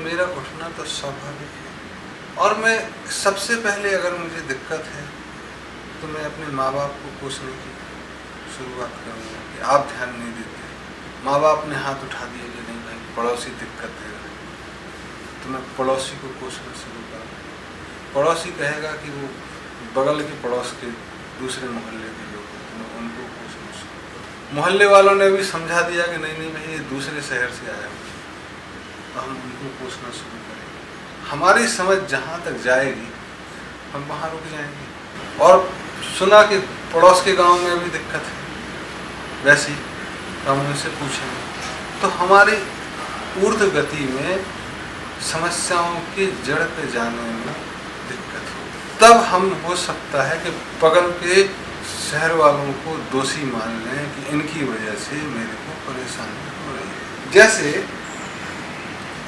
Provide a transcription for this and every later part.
मेरा उठना तो स्वाभाविक है। और मैं सबसे पहले अगर मुझे दिक्कत है तो मैं अपने माँ बाप को कोसने की शुरुआत करूँगा कि आप ध्यान नहीं देते। माँ बाप ने हाथ उठा दिया कि नहीं भाई पड़ोसी दिक्कत दे रहा है, तो मैं पड़ोसी को कोसना शुरू करूँगा। पड़ोसी कहेगा कि वो बगल के पड़ोस के दूसरे मोहल्ले के लोग हैं, तो मैं उनको कोसना शुरू करूँगा। मोहल्ले वालों ने भी समझा दिया कि नहीं भाई ये दूसरे शहर से आया हो, तो हम उनको कोसना शुरू करेंगे। हमारी समझ जहाँ तक जाएगी हम वहाँ रुक जाएंगे। और सुना कि पड़ोस के गांव में भी दिक्कत है, वैसे ही हम उनसे पूछेंगे। तो हमारी ऊर्ध्व गति में समस्याओं की जड़ पे जाने में दिक्कत हो, तब हम हो सकता है कि बगल के शहर वालों को दोषी मान लें कि इनकी वजह से मेरे को परेशानी हो रही है। जैसे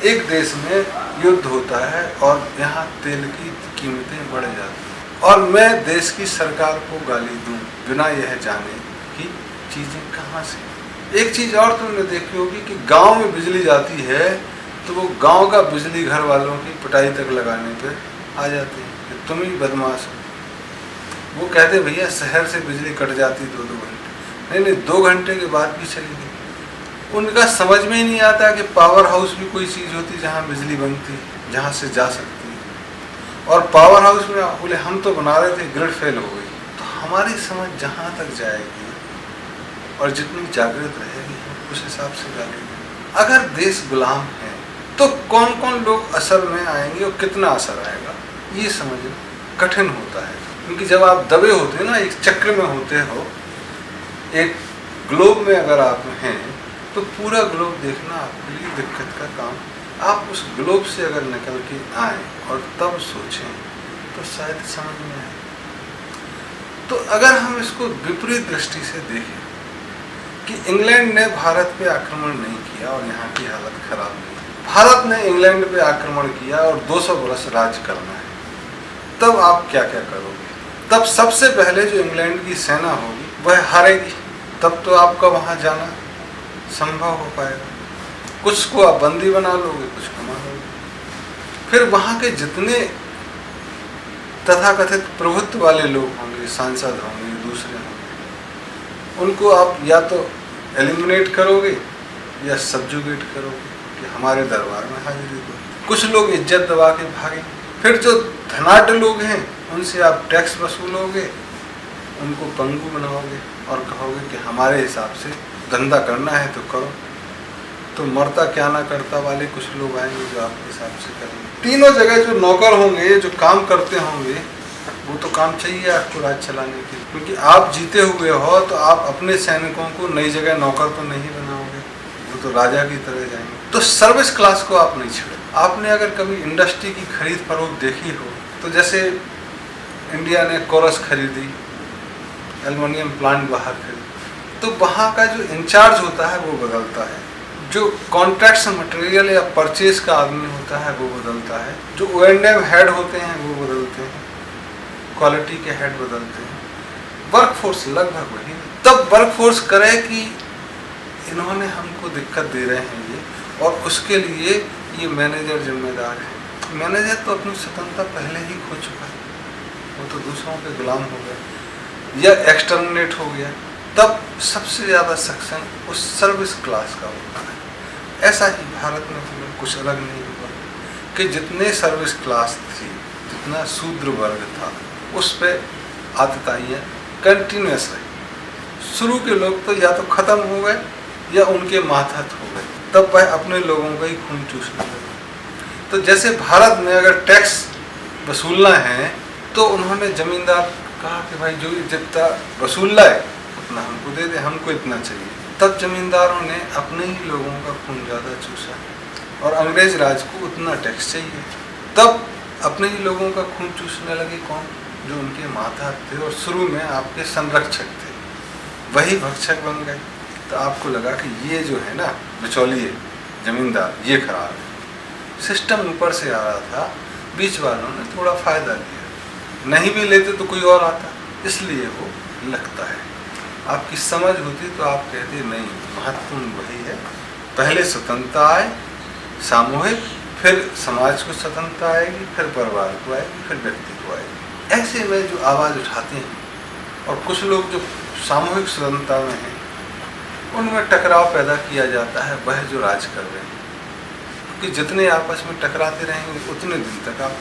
एक देश में युद्ध होता है और यहाँ तेल की कीमतें बढ़ जाती हैं और मैं देश की सरकार को गाली दूं बिना यह जाने कि चीज़ें कहाँ से। एक चीज़ और तुमने देखी होगी कि गांव में बिजली जाती है तो वो गांव का बिजली घर वालों की पिटाई तक लगाने पे आ जाते हैं कि तुम ही बदमाश हो। वो कहते भैया शहर से बिजली कट जाती 2-2 घंटे, नहीं 2 घंटे के बाद भी चलेगी। उनका समझ में ही नहीं आता कि पावर हाउस भी कोई चीज़ होती जहाँ बिजली बनती, जहाँ से जा सकती है। और पावर हाउस में बोले हम तो बना रहे थे, ग्रिड फेल हो गई। तो हमारी समझ जहाँ तक जाएगी और जितनी जागृत रहेगी हम उस हिसाब से डालेंगे। अगर देश गुलाम है तो कौन कौन लोग असर में आएंगे और कितना असर आएगा ये समझना कठिन होता है। क्योंकि जब आप दबे होते हैं ना, एक चक्र में होते हो, एक ग्लोब में अगर आप हैं तो पूरा ग्लोब देखना आपके लिए दिक्कत का काम। आप उस ग्लोब से अगर निकल के आए और तब सोचें तो शायद समझ में आए। तो अगर हम इसको विपरीत दृष्टि से देखें कि इंग्लैंड ने भारत पे आक्रमण नहीं किया और यहाँ की हालत खराब नहीं, भारत ने इंग्लैंड पे आक्रमण किया और 200 वर्ष राज करना है, तब आप क्या क्या करोगे? तब सबसे पहले जो इंग्लैंड की सेना होगी वह हारेगी। तब तो आपका वहाँ जाना संभव हो पाएगा। कुछ को आप बंदी बना लोगे, कुछ को मारोगे। फिर वहाँ के जितने तथाकथित प्रभुत्व वाले लोग होंगे, सांसद होंगे, दूसरे होंगे, उनको आप या तो एलिमिनेट करोगे या सब्जुगेट करोगे कि हमारे दरबार में हाजिरी दो। कुछ लोग इज्जत दबा के भागे। फिर जो धनाढ्य लोग हैं उनसे आप टैक्स वसूलोगे, उनको पंगु बनाओगे और कहोगे कि हमारे हिसाब से धंधा करना है तो करो। तो मरता क्या ना करता वाले कुछ लोग आएंगे जो आपके हिसाब से करेंगे। तीनों जगह जो नौकर होंगे, जो काम करते होंगे, वो तो काम चाहिए आपको राज चलाने के लिए। क्योंकि आप जीते हुए हो तो आप अपने सैनिकों को नई जगह नौकर तो नहीं बनाओगे, वो तो राजा की तरह जाएंगे। तो सर्विस क्लास को आप नहीं छेड़ो। आपने अगर कभी इंडस्ट्री की खरीद फरोख्त देखी हो तो जैसे इंडिया ने कोरस खरीदी, एल्युमिनियम प्लांट बाहर खरीदी, तो वहाँ का जो इंचार्ज होता है वो बदलता है, जो कॉन्ट्रैक्ट्स मटेरियल या परचेज का आदमी होता है वो बदलता है, जो O&M हेड होते हैं वो बदलते हैं, क्वालिटी के हेड बदलते हैं, वर्कफोर्स लगभग वही। तब वर्कफोर्स करे कि इन्होंने हमको दिक्कत दे रहे हैं ये, और उसके लिए ये मैनेजर जिम्मेदार है। मैनेजर तो अपनी स्वतंत्रता पहले ही खो चुका है, वो तो दूसरों के गुलाम हो गया या एक्सटर्मिनेट हो गया। तब सबसे ज़्यादा सक्सेस उस सर्विस क्लास का होता है। ऐसा ही भारत में कुछ अलग नहीं हुआ कि जितने सर्विस क्लास थी, जितना शूद्र वर्ग था, उस पर आतताइयाँ कंटिन्यूस रही। शुरू के लोग तो या तो ख़त्म हो गए या उनके मातहत हो गए, तब वह अपने लोगों का ही खून चूसने लगे। तो जैसे भारत में अगर टैक्स वसूलना है तो उन्होंने जमींदार कहा कि भाई जो जितना वसूलना है उतना हमको दे दे, हमको इतना चाहिए। तब जमींदारों ने अपने ही लोगों का खून ज़्यादा चूसा और अंग्रेज राज को उतना टैक्स चाहिए। तब अपने ही लोगों का खून चूसने लगे कौन? जो उनके मातहत थे और शुरू में आपके संरक्षक थे, वही भक्षक बन गए। तो आपको लगा कि ये जो है ना बिचौलिए जमींदार, ये खराब है। सिस्टम ऊपर से आ रहा था, बीच वालों ने थोड़ा फ़ायदा लिया, नहीं भी लेते तो कोई और आता, इसलिए वो लगता है। आपकी समझ होती तो आप कहते नहीं, महत्वपूर्ण वही है, पहले स्वतंत्रता आए, सामूहिक, फिर समाज को स्वतंत्रता आएगी, फिर परिवार को आएगी, फिर व्यक्ति को आएगी। ऐसे में जो आवाज़ उठाते हैं और कुछ लोग जो सामूहिक स्वतंत्रता में हैं, उनमें टकराव पैदा किया जाता है, वह जो राज कर रहे हैं। क्योंकि जितने आपस में टकराते रहेंगे उतने दिन तक आप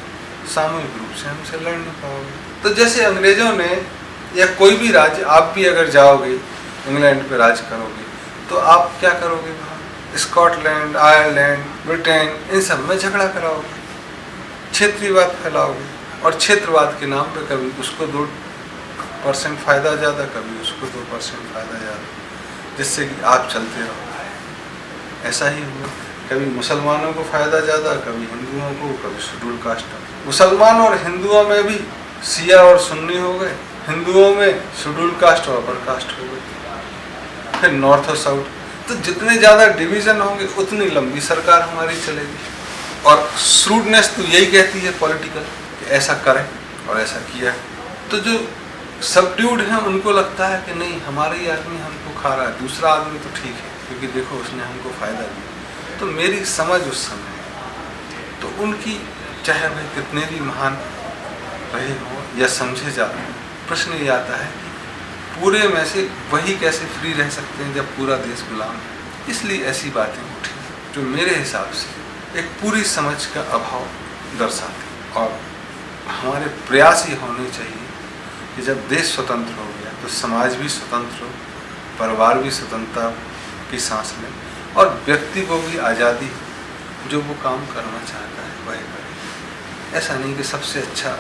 सामूहिक रूप से हमसे लड़ नहीं पाओगे। तो जैसे अंग्रेजों ने या कोई भी राज्य, आप भी अगर जाओगे इंग्लैंड पे राज करोगे तो आप क्या करोगे? वहाँ स्कॉटलैंड, आयरलैंड, ब्रिटेन, इन सब में झगड़ा कराओगे, क्षेत्रीयवाद फैलाओगे और क्षेत्रवाद के नाम पे कभी उसको 2% फ़ायदा ज़्यादा, कभी उसको 2% फ़ायदा ज़्यादा, जिससे कि आप चलते रहो। ऐसा ही हुआ, कभी मुसलमानों को फ़ायदा ज़्यादा, कभी हिंदुओं को, कभी शेड्यूल कास्ट। मुसलमान और हिंदुओं में भी शिया और सुन्नी हो गए, हिंदुओं में शेड्यूल कास्ट और अपर कास्ट हो गए, फिर नॉर्थ और साउथ। तो जितने ज़्यादा डिवीज़न होंगे उतनी लंबी सरकार हमारी चलेगी। और श्रूडनेस तो यही कहती है पॉलिटिकल, कि ऐसा करें और ऐसा किया है। तो जो सबड्यूड हैं उनको लगता है कि नहीं, हमारा ही आदमी हमको खा रहा है, दूसरा आदमी तो ठीक है क्योंकि देखो उसने हमको फ़ायदा दिया। तो मेरी समझ उस समय, तो उनकी चाहे वह कितने भी महान रहे हों या समझे जाते हैं, प्रश्न ये आता है कि पूरे में से वही कैसे फ्री रह सकते हैं जब पूरा देश गुलाम है। इसलिए ऐसी बातें उठी जो मेरे हिसाब से एक पूरी समझ का अभाव दर्शाते। और हमारे प्रयास ये होने चाहिए कि जब देश स्वतंत्र हो गया तो समाज भी स्वतंत्र हो, परिवार भी स्वतंत्रता की सांस लें और व्यक्ति को भी आज़ादी हो, जो वो काम करना चाहता है वह करे। ऐसा नहीं कि सबसे अच्छा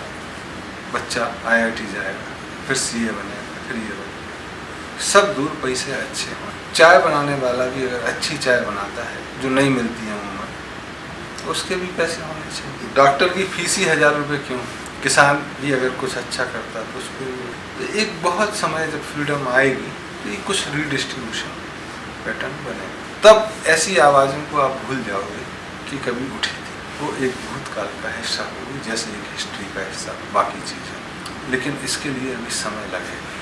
बच्चा IIT जाएगा, फिर CA बनेगा, फिर ये बनेगा। सब दूर पैसे अच्छे हों। चाय बनाने वाला भी अगर अच्छी चाय बनाता है जो नहीं मिलती है उम्र, तो उसके भी पैसे होने चाहिए। डॉक्टर की फीस ही 1000 रुपये क्यों? किसान भी अगर कुछ अच्छा करता है तो उसको तो एक बहुत समय जब फ्रीडम आएगी तो ये कुछ रीडिस्ट्रीब्यूशन पैटर्न बनेगा। तब ऐसी आवाज़ों को आप भूल जाओगे कि कभी उठी थी। वो एक भूतकाल का हिस्सा होगी, जैसे एक हिस्ट्री का हिस्सा बाकी चीज़ें। लेकिन इसके लिए अभी समय लगेगा।